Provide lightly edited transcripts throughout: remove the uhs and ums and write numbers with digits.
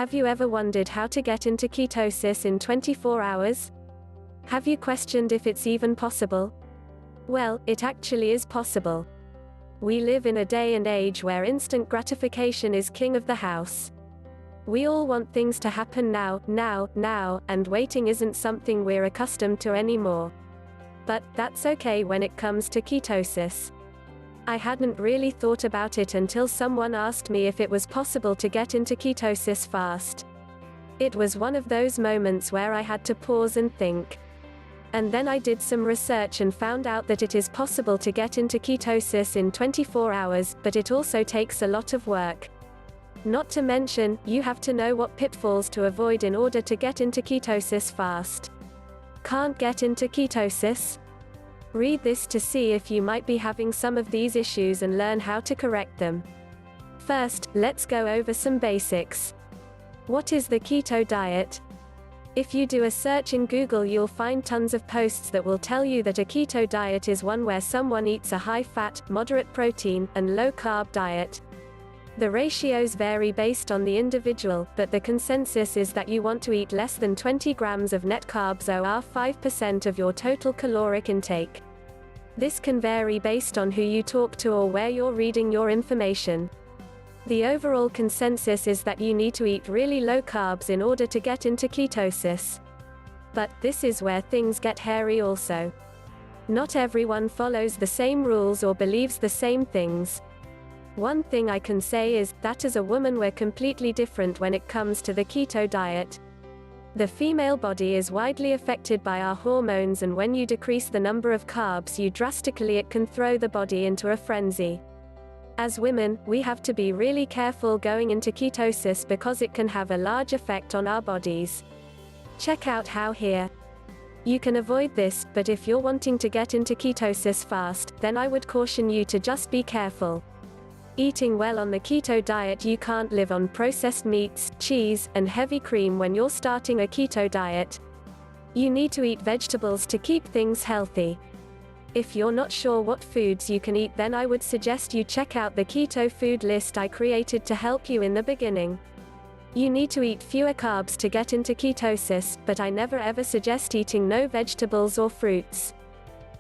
Have you ever wondered how to get into ketosis in 24 hours? Have you questioned if it's even possible? Well, it actually is possible. We live in a day and age where instant gratification is king of the house. We all want things to happen now, and waiting isn't something we're accustomed to anymore. But that's okay when it comes to ketosis. I hadn't really thought about it until someone asked me if it was possible to get into ketosis fast. It was one of those moments where I had to pause and think. And then I did some research and found out that it is possible to get into ketosis in 24 hours, but it also takes a lot of work. Not to mention, you have to know what pitfalls to avoid in order to get into ketosis fast. Can't get into ketosis? Read this to see if you might be having some of these issues and learn how to correct them. First, let's go over some basics. What is the keto diet? If you do a search in Google, you'll find tons of posts that will tell you that a keto diet is one where someone eats a high-fat, moderate protein, and low-carb diet. The ratios vary based on the individual, but the consensus is that you want to eat less than 20 grams of net carbs or 5% of your total caloric intake. This can vary based on who you talk to or where you're reading your information. The overall consensus is that you need to eat really low carbs in order to get into ketosis. But this is where things get hairy also. Not everyone follows the same rules or believes the same things. One thing I can say is that as a woman we're completely different when it comes to the keto diet. The female body is widely affected by our hormones, and when you decrease the number of carbs it can throw the body into a frenzy. As women, we have to be really careful going into ketosis because it can have a large effect on our bodies. Check out how here. You can avoid this, but if you're wanting to get into ketosis fast, then I would caution you to just be careful. Eating well on the keto diet, you can't live on processed meats, cheese, and heavy cream when you're starting a keto diet. You need to eat vegetables to keep things healthy. If you're not sure what foods you can eat, then I would suggest you check out the keto food list I created to help you in the beginning. You need to eat fewer carbs to get into ketosis, but I never ever suggest eating no vegetables or fruits.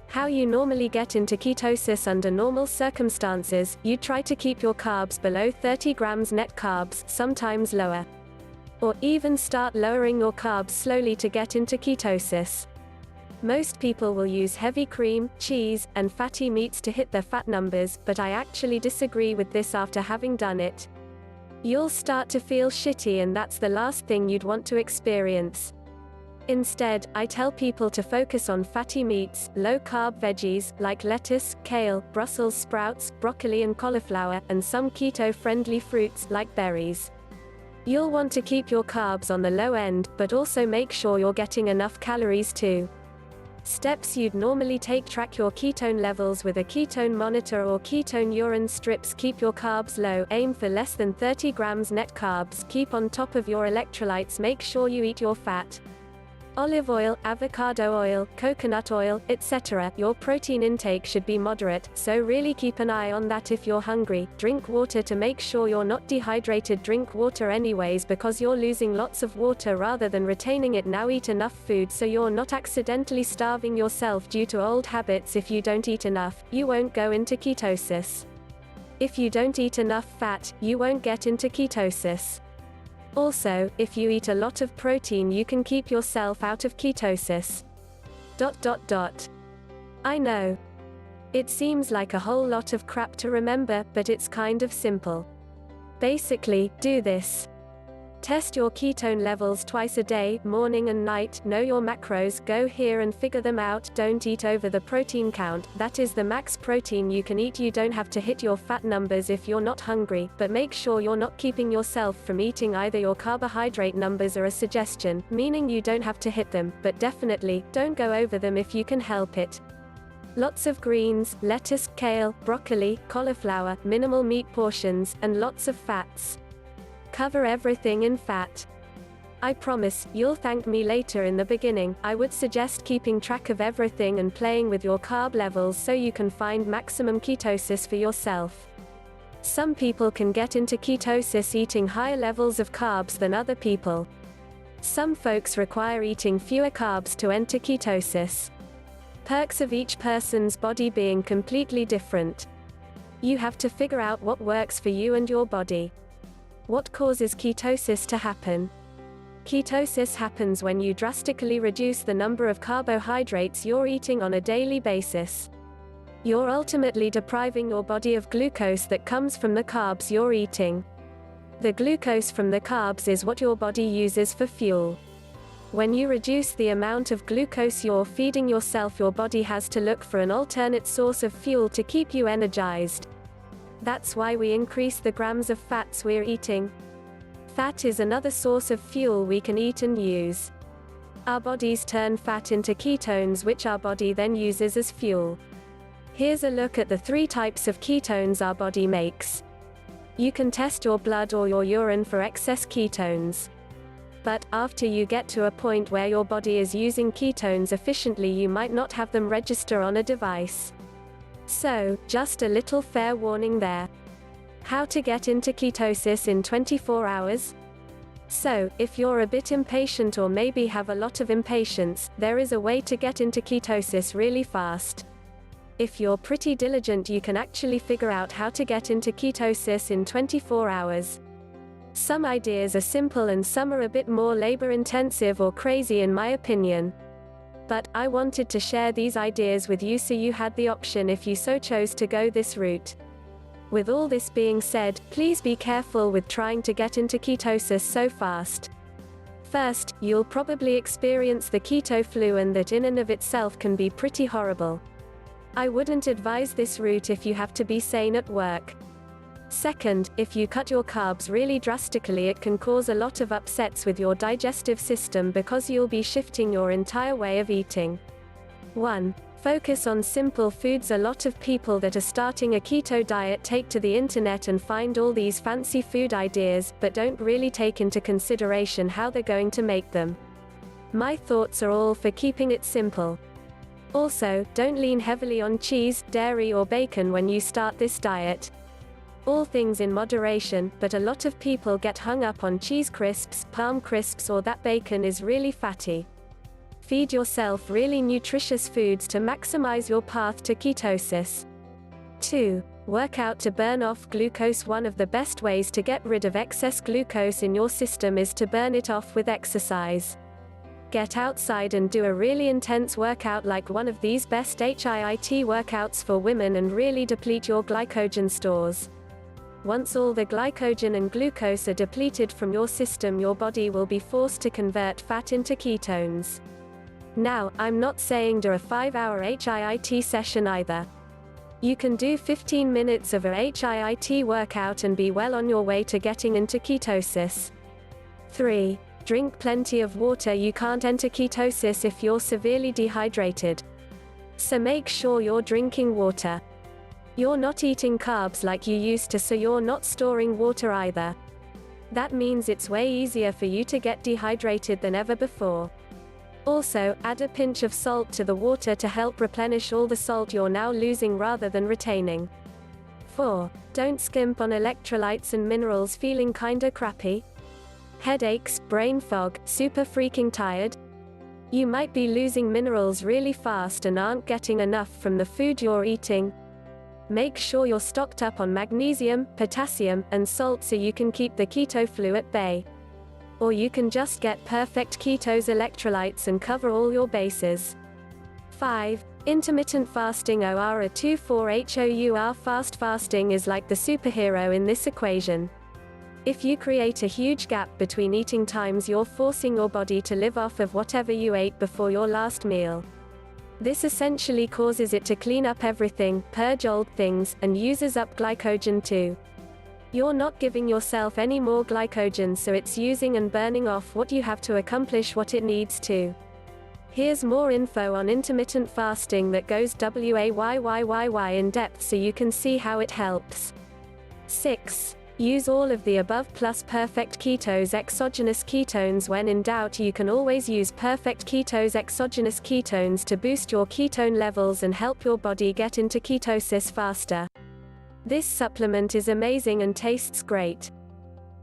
How you normally get into ketosis under normal circumstances, you try to keep your carbs below 30 grams net carbs, sometimes lower. Or even start lowering your carbs slowly to get into ketosis. Most people will use heavy cream, cheese, and fatty meats to hit their fat numbers, but I actually disagree with this after having done it. You'll start to feel shitty, and that's the last thing you'd want to experience. Instead, I tell people to focus on fatty meats, low-carb veggies, like lettuce, kale, Brussels sprouts, broccoli and cauliflower, and some keto-friendly fruits, like berries. You'll want to keep your carbs on the low end, but also make sure you're getting enough calories too. Steps you'd normally take: track your ketone levels with a ketone monitor or ketone urine strips. Keep your carbs low, aim for less than 30 grams net carbs. Keep on top of your electrolytes, make sure you eat your fat. Olive oil, avocado oil, coconut oil, etc. Your protein intake should be moderate, so really keep an eye on that. If you're hungry, drink water to make sure you're not dehydrated. Drink water anyways because you're losing lots of water rather than retaining it. Now eat enough food so you're not accidentally starving yourself due to old habits. If you don't eat enough, you won't go into ketosis. If you don't eat enough fat, you won't get into ketosis. Also, if you eat a lot of protein, you can keep yourself out of ketosis. I know. It seems like a whole lot of crap to remember, but it's kind of simple. Basically, do this. Test your ketone levels twice a day, morning and night. Know your macros, go here and figure them out. Don't eat over the protein count, that is the max protein you can eat. You don't have to hit your fat numbers if you're not hungry, but make sure you're not keeping yourself from eating either. Your carbohydrate numbers are a suggestion, meaning you don't have to hit them, but definitely, don't go over them if you can help it. Lots of greens, lettuce, kale, broccoli, cauliflower, minimal meat portions, and lots of fats. Cover everything in fat. I promise, you'll thank me later. In the beginning, I would suggest keeping track of everything and playing with your carb levels so you can find maximum ketosis for yourself. Some people can get into ketosis eating higher levels of carbs than other people. Some folks require eating fewer carbs to enter ketosis. Perks of each person's body being completely different. You have to figure out what works for you and your body. What causes ketosis to happen? Ketosis happens when you drastically reduce the number of carbohydrates you're eating on a daily basis. You're ultimately depriving your body of glucose that comes from the carbs you're eating. The glucose from the carbs is what your body uses for fuel. When you reduce the amount of glucose you're feeding yourself, your body has to look for an alternate source of fuel to keep you energized. That's why we increase the grams of fats we're eating. Fat is another source of fuel we can eat and use. Our bodies turn fat into ketones, which our body then uses as fuel. Here's a look at the 3 types of ketones our body makes. You can test your blood or your urine for excess ketones. But, after you get to a point where your body is using ketones efficiently, you might not have them register on a device. So, just a little fair warning there. How to get into ketosis in 24 hours? So, if you're a bit impatient or maybe have a lot of impatience, there is a way to get into ketosis really fast. If you're pretty diligent, you can actually figure out how to get into ketosis in 24 hours. Some ideas are simple and some are a bit more labor-intensive or crazy in my opinion. But, I wanted to share these ideas with you so you had the option if you so chose to go this route. With all this being said, please be careful with trying to get into ketosis so fast. First, you'll probably experience the keto flu, and that in and of itself can be pretty horrible. I wouldn't advise this route if you have to be sane at work. Second, if you cut your carbs really drastically, it can cause a lot of upsets with your digestive system because you'll be shifting your entire way of eating. 1. Focus on simple foods. A lot of people that are starting a keto diet take to the internet and find all these fancy food ideas, but don't really take into consideration how they're going to make them. My thoughts are all for keeping it simple. Also, don't lean heavily on cheese, dairy or bacon when you start this diet. All things in moderation, but a lot of people get hung up on cheese crisps, palm crisps, or that bacon is really fatty. Feed yourself really nutritious foods to maximize your path to ketosis. 2. Work out to burn off glucose. One of the best ways to get rid of excess glucose in your system is to burn it off with exercise. Get outside and do a really intense workout like one of these best HIIT workouts for women and really deplete your glycogen stores. Once all the glycogen and glucose are depleted from your system, your body will be forced to convert fat into ketones. Now, I'm not saying do a 5-hour HIIT session either. You can do 15 minutes of a HIIT workout and be well on your way to getting into ketosis. 3. Drink plenty of water. You can't enter ketosis if you're severely dehydrated. So make sure you're drinking water. You're not eating carbs like you used to, so you're not storing water either. That means it's way easier for you to get dehydrated than ever before. Also, add a pinch of salt to the water to help replenish all the salt you're now losing rather than retaining. 4. Don't skimp on electrolytes and minerals. Feeling kinda crappy? Headaches, brain fog, super freaking tired? You might be losing minerals really fast and aren't getting enough from the food you're eating. Make sure you're stocked up on magnesium, potassium, and salt so you can keep the keto flu at bay. Or you can just get perfect ketos electrolytes and cover all your bases. 5. Intermittent fasting. OR 24HOUR. Fast fasting is like the superhero in this equation. If you create a huge gap between eating times, you're forcing your body to live off of whatever you ate before your last meal. This essentially causes it to clean up everything, purge old things, and uses up glycogen too. You're not giving yourself any more glycogen, so it's using and burning off what you have to accomplish what it needs to. Here's more info on intermittent fasting that goes wayyyy in depth so you can see how it helps. 6. Use all of the above plus perfect ketos exogenous ketones. When in doubt, you can always use perfect ketos exogenous ketones to boost your ketone levels and help your body get into ketosis faster. This supplement is amazing and tastes great.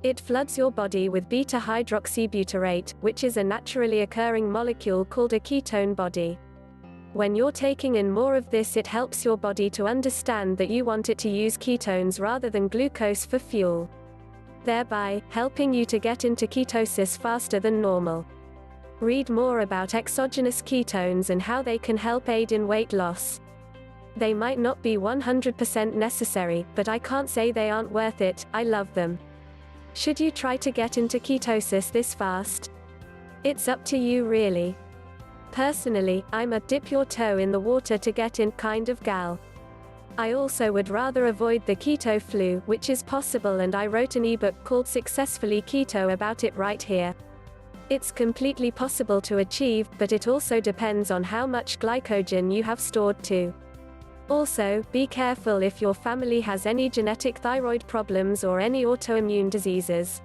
It floods your body with beta-hydroxybutyrate, which is a naturally occurring molecule called a ketone body. When you're taking in more of this, it helps your body to understand that you want it to use ketones rather than glucose for fuel, thereby helping you to get into ketosis faster than normal. Read more about exogenous ketones and how they can help aid in weight loss. They might not be 100% necessary, but I can't say they aren't worth it. I love them. Should you try to get into ketosis this fast? It's up to you really. Personally, I'm a dip your toe in the water to get in kind of gal. I also would rather avoid the keto flu, which is possible, and I wrote an ebook called Successfully Keto about it right here. It's completely possible to achieve, but it also depends on how much glycogen you have stored too. Also, be careful if your family has any genetic thyroid problems or any autoimmune diseases.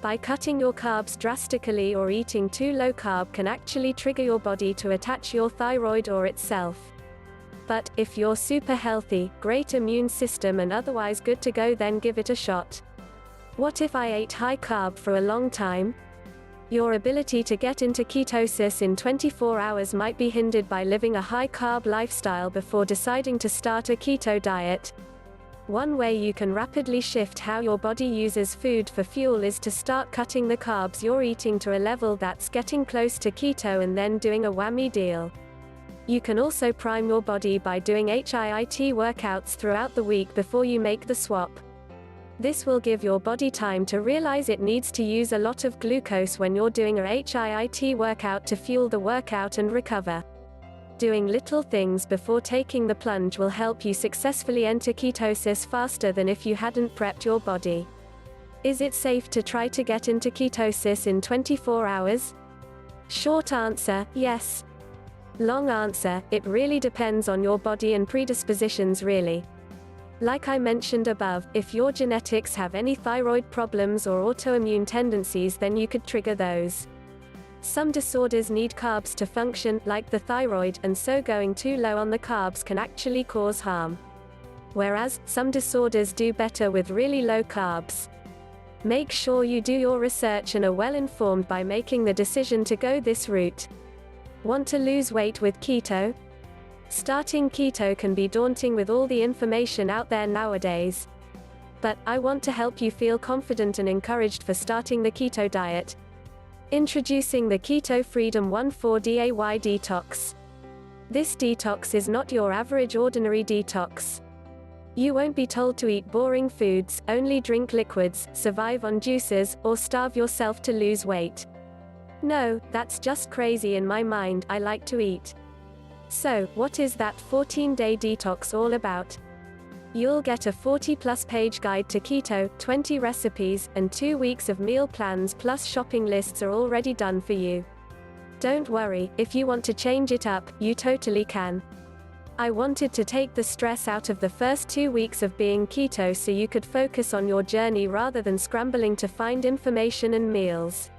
By cutting your carbs drastically or eating too low carb can actually trigger your body to attach your thyroid or itself. But, if you're super healthy, great immune system and otherwise good to go, then give it a shot. What if I ate high carb for a long time? Your ability to get into ketosis in 24 hours might be hindered by living a high-carb lifestyle before deciding to start a keto diet. One way you can rapidly shift how your body uses food for fuel is to start cutting the carbs you're eating to a level that's getting close to keto and then doing a whammy deal. You can also prime your body by doing HIIT workouts throughout the week before you make the swap. This will give your body time to realize it needs to use a lot of glucose when you're doing a HIIT workout to fuel the workout and recover. Doing little things before taking the plunge will help you successfully enter ketosis faster than if you hadn't prepped your body. Is it safe to try to get into ketosis in 24 hours? Short answer, yes. Long answer, it really depends on your body and predispositions really. Like I mentioned above, if your genetics have any thyroid problems or autoimmune tendencies, then you could trigger those. Some disorders need carbs to function, like the thyroid, and so going too low on the carbs can actually cause harm. Whereas, some disorders do better with really low carbs. Make sure you do your research and are well informed by making the decision to go this route. Want to lose weight with keto? Starting keto can be daunting with all the information out there nowadays. But, I want to help you feel confident and encouraged for starting the keto diet. Introducing the Keto Freedom 14-Day Detox. This detox is not your average ordinary detox. You won't be told to eat boring foods, only drink liquids, survive on juices, or starve yourself to lose weight. No, that's just crazy in my mind. I like to eat. So, what is that 14-day detox all about? You'll get a 40-plus page guide to keto, 20 recipes, and 2 weeks of meal plans plus shopping lists are already done for you. Don't worry, if you want to change it up, you totally can. I wanted to take the stress out of the first 2 weeks of being keto so you could focus on your journey rather than scrambling to find information and meals.